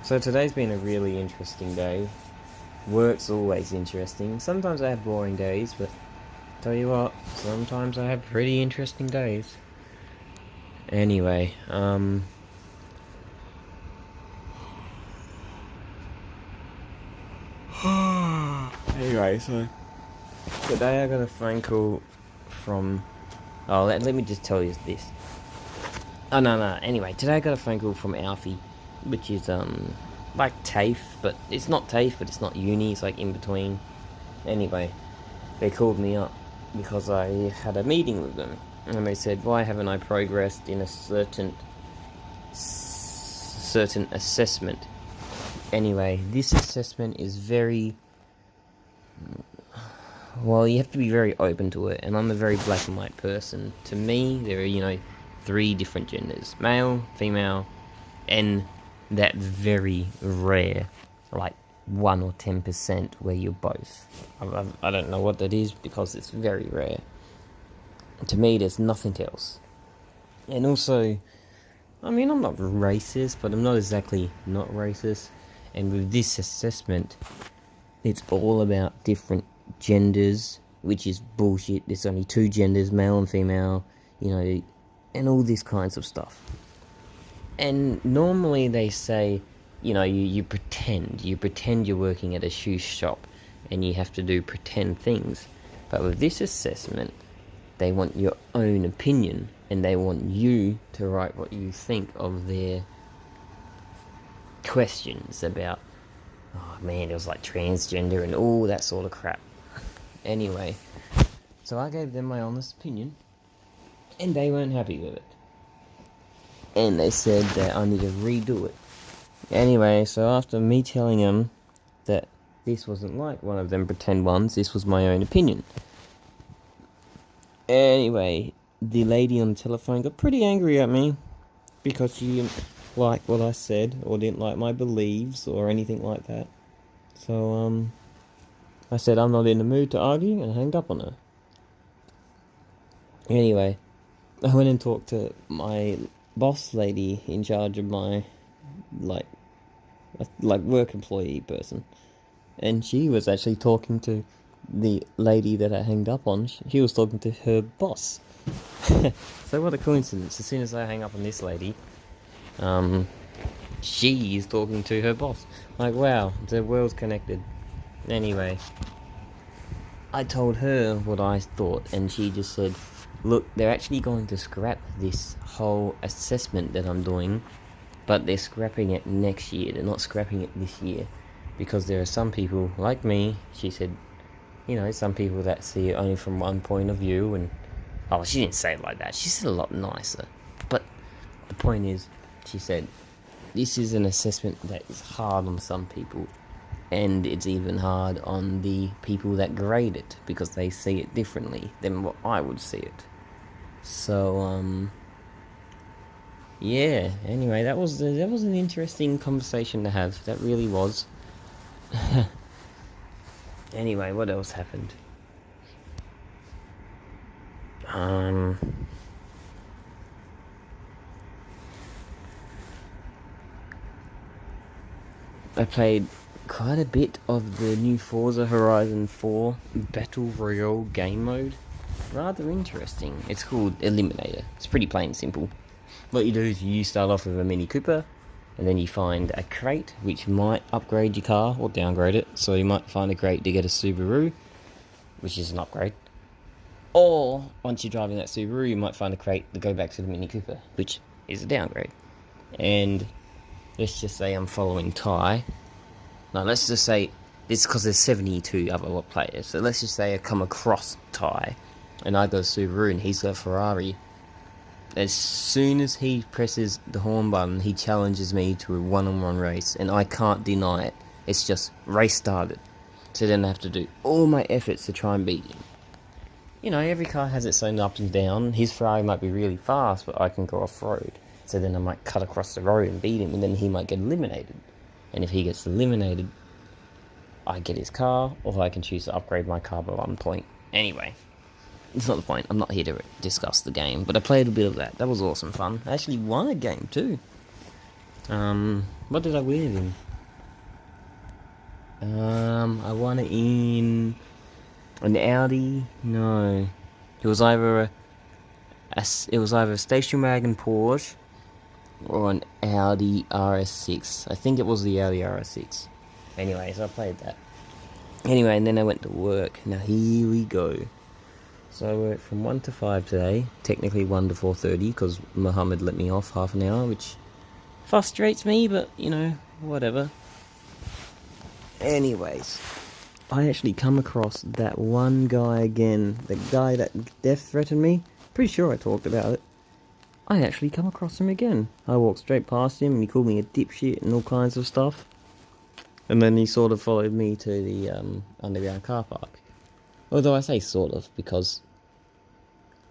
So today's been a really interesting day. Work's always interesting. Sometimes I have boring days, but tell you what, sometimes I have pretty interesting days. Anyway, anyway, so today I got a phone call from. Oh, let me just tell you this. Oh no. Anyway, today I got a phone call from alffie, which is like TAFE, but it's not TAFE, but it's not uni. It's like in between. Anyway, they called me up because I had a meeting with them, and they said, "Why haven't I progressed in a certain assessment?" Anyway, this assessment is very well. You have to be very open to it, and I'm a very black and white person. To me, there are 3 different genders: male, female, and that very rare, like 1 or 10% where you're both. I don't know what that is because it's very rare. To me, there's nothing else. And also, I mean, I'm not racist, but I'm not exactly not racist. And with this assessment, it's all about different genders, which is bullshit. There's only 2 genders, male and female, and all these kinds of stuff. And normally they say, you pretend you're working at a shoe shop and you have to do pretend things. But with this assessment, they want your own opinion and they want you to write what you think of their questions about, oh man, it was like transgender and all that sort of crap. Anyway, so I gave them my honest opinion and they weren't happy with it. And they said that I need to redo it. Anyway, so after me telling them that this wasn't like one of them pretend ones, this was my own opinion. Anyway, the lady on the telephone got pretty angry at me because she didn't like what I said or didn't like my beliefs or anything like that. So, I said I'm not in the mood to argue and hanged up on her. Anyway, I went and talked to my boss lady in charge of my like work employee person, and she was actually talking to the lady that I hanged up on. She was talking to her boss. So what a coincidence. As soon as I hang up on this lady, she is talking to her boss. Like, wow, the world's connected. Anyway, I told her what I thought and she just said, look, they're actually going to scrap this whole assessment that I'm doing, but they're scrapping it next year. They're not scrapping it this year because there are some people like me, she said, some people that see it only from one point of view. And oh, she didn't say it like that. She said a lot nicer. But the point is, she said, this is an assessment that is hard on some people, and it's even hard on the people that grade it because they see it differently than what I would see it. So, yeah, anyway, that was an interesting conversation to have. That really was. Anyway, what else happened? I played quite a bit of the new Forza Horizon 4 Battle Royale game mode. Rather interesting. It's called Eliminator. It's pretty plain and simple. What you do is you start off with a Mini Cooper, and then you find a crate which might upgrade your car or downgrade it. So you might find a crate to get a Subaru, which is an upgrade. Or once you're driving that Subaru, you might find a crate to go back to the Mini Cooper, which is a downgrade. And let's just say I'm following Ty. Now let's just say it's because there's 72 other players. So let's just say I come across Ty, and I got a Subaru and he's got a Ferrari. As soon as he presses the horn button, he challenges me to a one-on-one race, and I can't deny it. It's just race started. So then I have to do all my efforts to try and beat him. Every car has its own up and down. His Ferrari might be really fast, but I can go off-road. So then I might cut across the road and beat him, and then he might get eliminated. And if he gets eliminated, I get his car, or I can choose to upgrade my car by 1 point. Anyway, it's not the point. I'm not here to discuss the game, but I played a bit of that. That was awesome fun. I actually won a game too. What did I win it in? I won it in an Audi. No, it was either a station wagon Porsche or an Audi RS6. I think it was the Audi RS6. Anyway, so I played that. Anyway, and then I went to work. Now here we go. So I worked from 1 to 5 today. Technically 1 to 4:30 because Muhammad let me off half an hour, which frustrates me, but you know, whatever. Anyways, I actually come across that one guy again. The guy that death threatened me. Pretty sure I talked about it. I actually come across him again. I walked straight past him and he called me a dipshit and all kinds of stuff. And then he sort of followed me to the underground car park. Although I say sort of because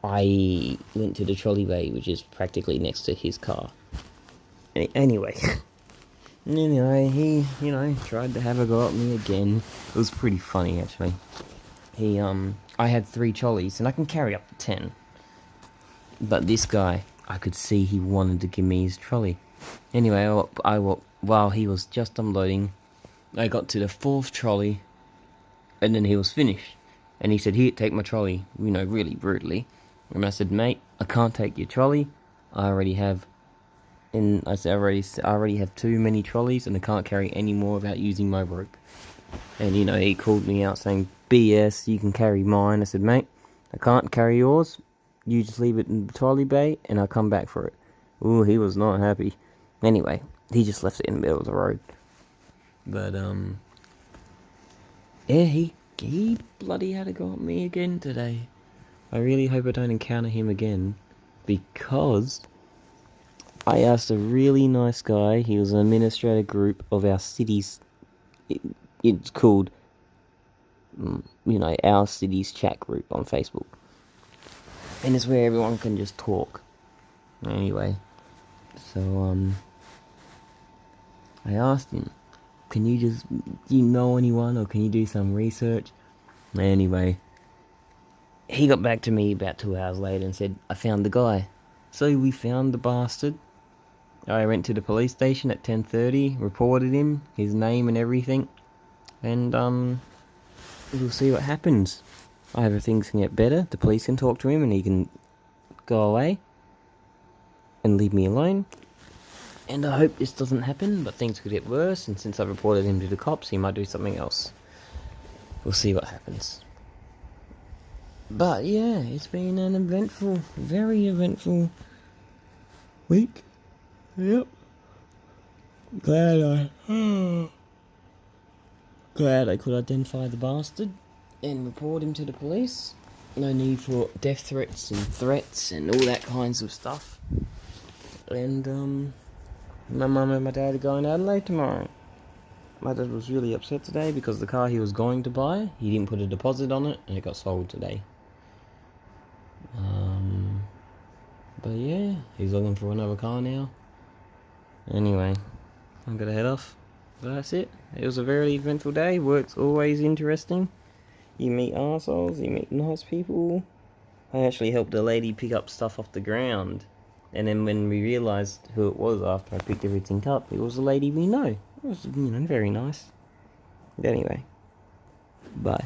I went to the trolley bay, which is practically next to his car. Anyway, he, tried to have a go at me again. It was pretty funny, actually. I had 3 trolleys, and I can carry up to 10. But this guy, I could see he wanted to give me his trolley. Anyway, while he was just unloading, I got to the 4th trolley, and then he was finished. And he said, "Here, take my trolley," really brutally. And I said, "Mate, I can't take your trolley. I already have too many trolleys, and I can't carry any more without using my rope." And he called me out saying, "BS, you can carry mine." I said, "Mate, I can't carry yours. You just leave it in the trolley bay, and I'll come back for it." Ooh, he was not happy. Anyway, he just left it in the middle of the road. But yeah, he bloody had to go at me again today. I really hope I don't encounter him again, because I asked a really nice guy. He was an administrator group of our city's. It's called, our city's chat group on Facebook, and it's where everyone can just talk. Anyway, so I asked him, "Do you know anyone, or can you do some research?" Anyway, he got back to me about 2 hours later and said, "I found the guy." So we found the bastard. I went to the police station at 10:30, reported him, his name and everything, and we'll see what happens. Either things can get better, the police can talk to him and he can go away and leave me alone. And I hope this doesn't happen, but things could get worse, and since I've reported him to the cops, he might do something else. We'll see what happens. But yeah, it's been an eventful, very eventful week. Yep. Glad I could identify the bastard and report him to the police. No need for death threats and all that kinds of stuff. And my mum and my dad are going to Adelaide tomorrow. My dad was really upset today because the car he was going to buy, he didn't put a deposit on it and it got sold today. But yeah, he's looking for another car now. Anyway, I'm gonna head off. But that's it. It was a very eventful day. Work's always interesting. You meet arseholes, you meet nice people. I actually helped a lady pick up stuff off the ground. And then when we realised who it was after I picked everything up, it was a lady we know. It was, very nice. But anyway, bye.